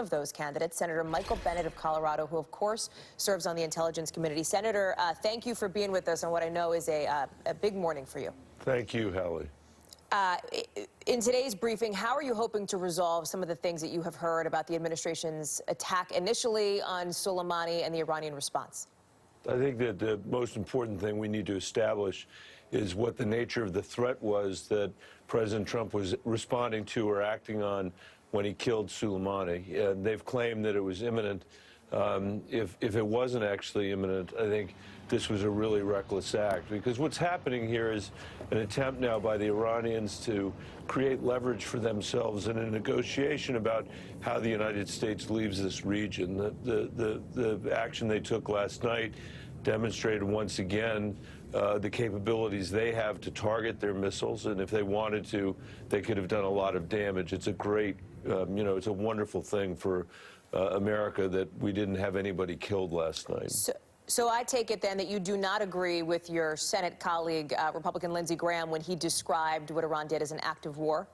of those candidates, Senator Michael Bennet of Colorado, who, of course, serves on the Intelligence Committee. Senator, thank you for being with us on what I know is a big morning for you. Thank you, Hallie. In today's briefing, how are you hoping to resolve some of the things that you have heard about the administration's attack initially on Soleimani and the Iranian response? I think that the most important thing we need to establish is what the nature of the threat was that President Trump was responding to or acting on when he killed Soleimani. And they've claimed that it was imminent. If it wasn't actually imminent, I think this was a really reckless act, because what's happening here is an attempt now by the Iranians to create leverage for themselves in a negotiation about how the United States leaves this region. The action they took last night demonstrated once again the capabilities they have to target their missiles, and if they wanted to, they could have done a lot of damage. It's a great, it's a wonderful thing for America that we didn't have anybody killed last night. So I take it then that you do not agree with your Senate colleague, Republican Lindsey Graham, when he described what Iran did as an act of war?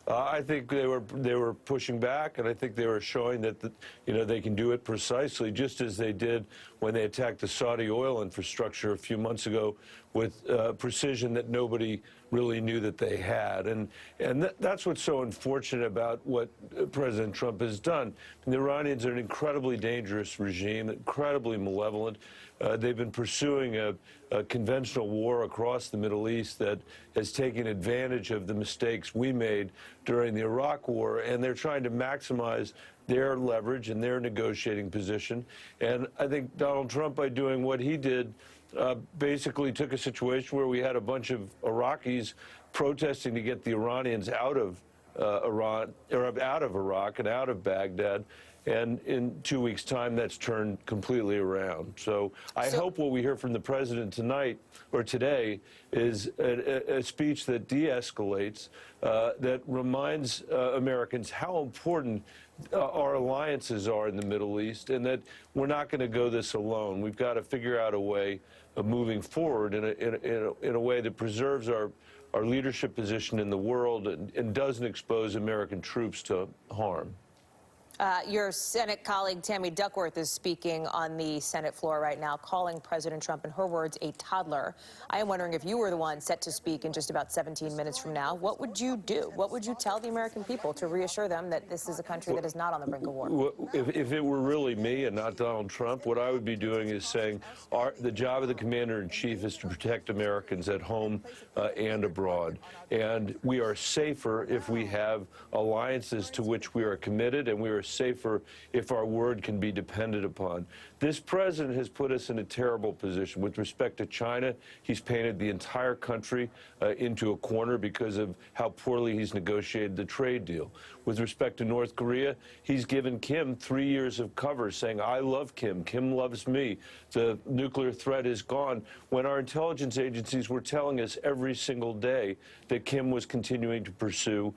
I think they were pushing back, and I think they were showing that they can do it precisely, just as they did when they attacked the Saudi oil infrastructure a few months ago with precision that nobody really knew that they had. And that's what's so unfortunate about what President Trump has done. The Iranians are an incredibly dangerous regime, incredibly malevolent. They've been pursuing a conventional war across the Middle East that has taken advantage of the mistakes we made during the Iraq War, and they're trying to maximize their leverage and their negotiating position. And I think Donald Trump, by doing what he did, basically took a situation where we had a bunch of Iraqis protesting to get the Iranians out of Iran, or out of Iraq and out of Baghdad. And in 2 weeks' time, that's turned completely around. So I hope what we hear from the president tonight or today is a speech that de-escalates, that reminds Americans how important our alliances are in the Middle East, and that we're not going to go this alone. We've got to figure out a way of moving forward in a way that preserves our leadership position in the world and doesn't expose American troops to harm. Your Senate colleague, Tammy Duckworth, is speaking on the Senate floor right now, calling President Trump, in her words, a toddler. I am wondering, if you were the one set to speak in just about 17 minutes from now, what would you do? What would you tell the American people to reassure them that this is a country that is not on the brink of war? If it were really me and not Donald Trump, what I would be doing is saying the job of the commander-in-chief is to protect Americans at home and abroad. And we are safer if we have alliances to which we are committed, and we are safer if our word can be depended upon. This president has put us in a terrible position. With respect to China, he's painted the entire country into a corner because of how poorly he's negotiated the trade deal. With respect to North Korea, he's given Kim 3 years of cover, saying, I love Kim, Kim loves me. The nuclear threat is gone, when our intelligence agencies were telling us every single day that Kim was continuing to pursue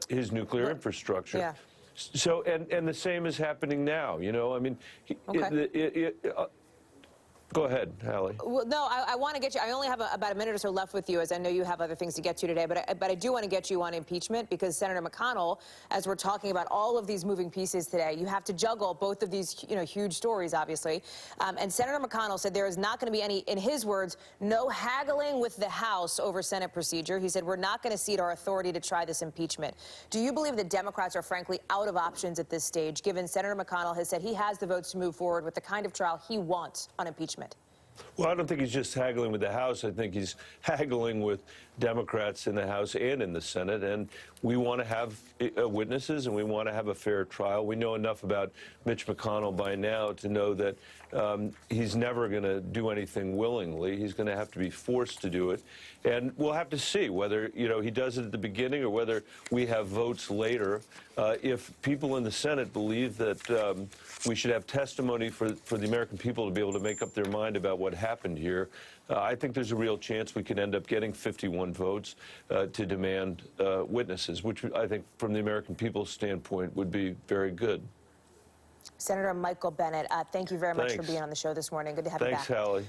his nuclear infrastructure. Yeah. So, and the same is happening now, I mean, go ahead, Hallie. Well, no, I want to get you. I only have about a minute or so left with you, as I know you have other things to get to today. But I do want to get you on impeachment, because Senator McConnell, as we're talking about all of these moving pieces today, you have to juggle both of these, huge stories, obviously. And Senator McConnell said there is not going to be any, in his words, no haggling with the House over Senate procedure. He said we're not going to cede our authority to try this impeachment. Do you believe that Democrats are frankly out of options at this stage, given Senator McConnell has said he has the votes to move forward with the kind of trial he wants on impeachment? Well, I don't think he's just haggling with the House. I think he's haggling with Democrats in the House and in the Senate. And we want to have witnesses, and we want to have a fair trial. We know enough about Mitch McConnell by now to know that he's never going to do anything willingly. He's going to have to be forced to do it. And we'll have to see whether, he does it at the beginning or whether we have votes later. If people in the Senate believe that we should have testimony for the American people to be able to make up their mind about what happened here, I think there's a real chance we could end up getting 51 votes to demand witnesses, which I think from the American people's standpoint would be very good. Senator Michael Bennet, thank you very much for being on the show this morning. Good to have you back. Thanks, Hallie.